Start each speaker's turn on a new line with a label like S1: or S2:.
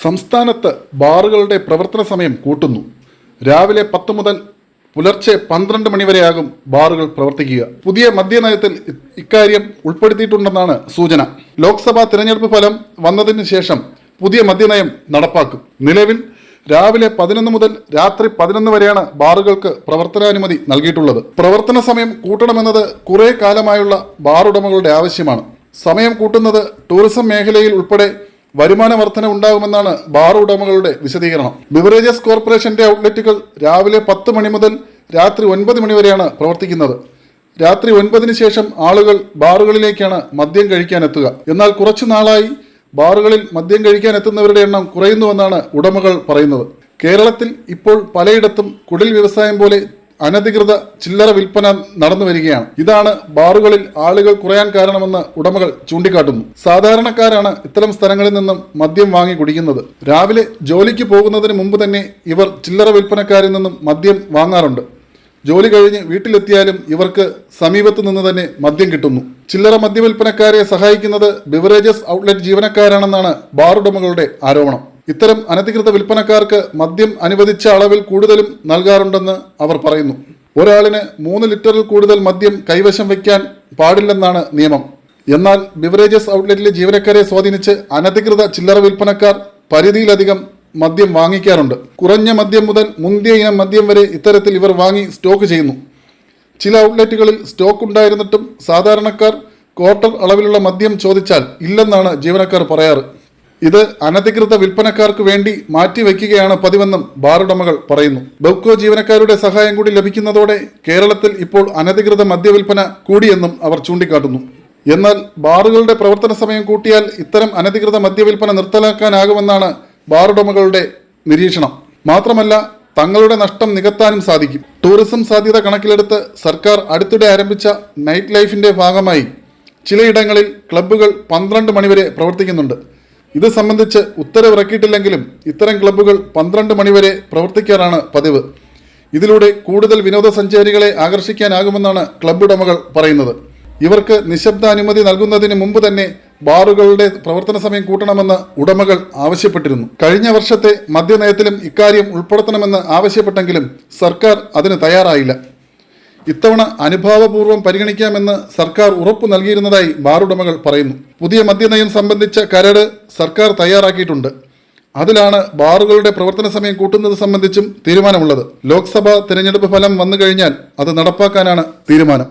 S1: സംസ്ഥാനത്ത് ബാറുകളുടെ പ്രവർത്തന സമയം കൂട്ടുന്നു. രാവിലെ 10 മുതൽ പുലർച്ചെ 12 മണിവരെയാകും ബാറുകൾ പ്രവർത്തിക്കുക. പുതിയ മദ്യനയത്തിൽ ഇക്കാര്യം ഉൾപ്പെടുത്തിയിട്ടുണ്ടെന്നാണ് സൂചന. ലോക്സഭാ തിരഞ്ഞെടുപ്പ് ഫലം വന്നതിന് ശേഷം പുതിയ മദ്യനയം നടപ്പാക്കും. നിലവിൽ രാവിലെ 11 മുതൽ രാത്രി 11 വരെയാണ് ബാറുകൾക്ക് പ്രവർത്തനാനുമതി നൽകിയിട്ടുള്ളത്. പ്രവർത്തന സമയം കൂട്ടണമെന്നത് കുറെ കാലമായുള്ള ബാറുടമകളുടെ ആവശ്യമാണ്. സമയം കൂട്ടുന്നത് ടൂറിസം മേഖലയിൽ ഉൾപ്പെടെ വരുമാന വർധന ഉണ്ടാകുമെന്നാണ് ബാർ ഉടമകളുടെ വിശദീകരണം. ബിവറേജസ് കോർപ്പറേഷന്റെ ഔട്ട്ലെറ്റുകൾ രാവിലെ 10 മണി മുതൽ രാത്രി 9 മണി വരെയാണ് പ്രവർത്തിക്കുന്നത്. രാത്രി 9-ന് ശേഷം ആളുകൾ ബാറുകളിലേക്കാണ് മദ്യം കഴിക്കാൻ എത്തുക. എന്നാൽ കുറച്ചു നാളായി ബാറുകളിൽ മദ്യം കഴിക്കാൻ എത്തുന്നവരുടെ എണ്ണം കുറയുന്നുവെന്നാണ് ഉടമകൾ പറയുന്നത്. കേരളത്തിൽ ഇപ്പോൾ പലയിടത്തും കുടിൽ വ്യവസായം പോലെ അനധികൃത ചില്ലറ വിൽപ്പന നടന്നു വരികയാണ്. ഇതാണ് ബാറുകളിൽ ആളുകൾ കുറയാൻ കാരണമെന്ന് ഉടമകൾ ചൂണ്ടിക്കാട്ടുന്നു. സാധാരണക്കാരാണ് ഇത്തരം സ്ഥലങ്ങളിൽ നിന്നും മദ്യം വാങ്ങി കുടിക്കുന്നത്. രാവിലെ ജോലിക്ക് പോകുന്നതിന് മുമ്പ് തന്നെ ഇവർ ചില്ലറ വിൽപ്പനക്കാരിൽ നിന്നും മദ്യം വാങ്ങാറുണ്ട്. ജോലി കഴിഞ്ഞ് വീട്ടിലെത്തിയാലും ഇവർക്ക് സമീപത്തു നിന്ന് തന്നെ മദ്യം കിട്ടുന്നു. ചില്ലറ മദ്യവിൽപ്പനക്കാരെ സഹായിക്കുന്നത് ബിവറേജസ് ഔട്ട്ലെറ്റ് ജീവനക്കാരാണെന്നാണ് ബാറുടമകളുടെ ആരോപണം. ഇത്തരം അനധികൃത വിൽപ്പനക്കാർക്ക് മദ്യം അനുവദിച്ച അളവിൽ കൂടുതലും നൽകാറുണ്ടെന്ന് അവർ പറയുന്നു. ഒരാളിന് 3 ലിറ്ററിൽ കൂടുതൽ മദ്യം കൈവശം വയ്ക്കാൻ പാടില്ലെന്നാണ് നിയമം. എന്നാൽ ബിവറേജസ് ഔട്ട്ലെറ്റിലെ ജീവനക്കാരെ സ്വാധീനിച്ച് അനധികൃത ചില്ലറ വിൽപ്പനക്കാർ പരിധിയിലധികം മദ്യം വാങ്ങിക്കാറുണ്ട്. കുറഞ്ഞ മദ്യം മുതൽ മുന്തിയ ഇനം മദ്യം വരെ ഇത്തരത്തിൽ ഇവർ വാങ്ങി സ്റ്റോക്ക് ചെയ്യുന്നു. ചില ഔട്ട്ലെറ്റുകളിൽ സ്റ്റോക്ക് ഉണ്ടായിരുന്നിട്ടും സാധാരണക്കാർ ക്വാർട്ടർ അളവിലുള്ള മദ്യം ചോദിച്ചാൽ ഇല്ലെന്നാണ് ജീവനക്കാർ പറയാറ്. ഇത് അനധികൃത വിൽപ്പനക്കാർക്ക് വേണ്ടി മാറ്റിവെക്കുകയാണ് പതിവെന്നും ബാറുടമകൾ പറയുന്നു. ബെവ്കോ ജീവനക്കാരുടെ സഹായം കൂടി ലഭിക്കുന്നതോടെ കേരളത്തിൽ ഇപ്പോൾ അനധികൃത മദ്യവിൽപ്പന കൂടിയെന്നും അവർ ചൂണ്ടിക്കാട്ടുന്നു. എന്നാൽ ബാറുകളുടെ പ്രവർത്തന സമയം കൂട്ടിയാൽ ഇത്തരം അനധികൃത മദ്യവിൽപ്പന നിർത്തലാക്കാനാകുമെന്നാണ് ബാറുടമകളുടെ നിരീക്ഷണം. മാത്രമല്ല തങ്ങളുടെ നഷ്ടം നികത്താനും സാധിക്കും. ടൂറിസം സാധ്യത കണക്കിലെടുത്ത് സർക്കാർ അടുത്തിടെ ആരംഭിച്ച നൈറ്റ് ലൈഫിന്റെ ഭാഗമായി ചിലയിടങ്ങളിൽ ക്ലബ്ബുകൾ 12 മണിവരെ പ്രവർത്തിക്കുന്നുണ്ട്. ഇത് സംബന്ധിച്ച് ഉത്തരവിറക്കിയിട്ടില്ലെങ്കിലും ഇത്തരം ക്ലബ്ബുകൾ 12 മണിവരെ പ്രവർത്തിക്കാറാണ് പതിവ്. ഇതിലൂടെ കൂടുതൽ വിനോദസഞ്ചാരികളെ ആകർഷിക്കാനാകുമെന്നാണ് ക്ലബ്ബ് ഉടമകൾ പറയുന്നത്. ഇവർക്ക് നിശബ്ദ അനുമതി നൽകുന്നതിന് മുമ്പ് തന്നെ ബാറുകളുടെ പ്രവർത്തന സമയം കൂട്ടണമെന്ന് ഉടമകൾ ആവശ്യപ്പെട്ടിരുന്നു. കഴിഞ്ഞ വർഷത്തെ മദ്യനയത്തിലും ഇക്കാര്യം ഉൾപ്പെടുത്തണമെന്ന് ആവശ്യപ്പെട്ടെങ്കിലും സർക്കാർ അതിന് തയ്യാറായില്ല. ഇത്തവണ അനുഭാവപൂർവ്വം പരിഗണിക്കാമെന്ന് സർക്കാർ ഉറപ്പു നൽകിയിരുന്നതായി ബാറുടമകൾ പറയുന്നു. പുതിയ മദ്യനയം സംബന്ധിച്ച കരട് സർക്കാർ തയ്യാറാക്കിയിട്ടുണ്ട്. അതിലാണ് ബാറുകളുടെ പ്രവർത്തന സമയം കൂട്ടുന്നത് സംബന്ധിച്ചും തീരുമാനമുള്ളത്. ലോക്സഭാ തിരഞ്ഞെടുപ്പ് ഫലം വന്നു കഴിഞ്ഞാൽ അത് നടപ്പാക്കാനാണ് തീരുമാനം.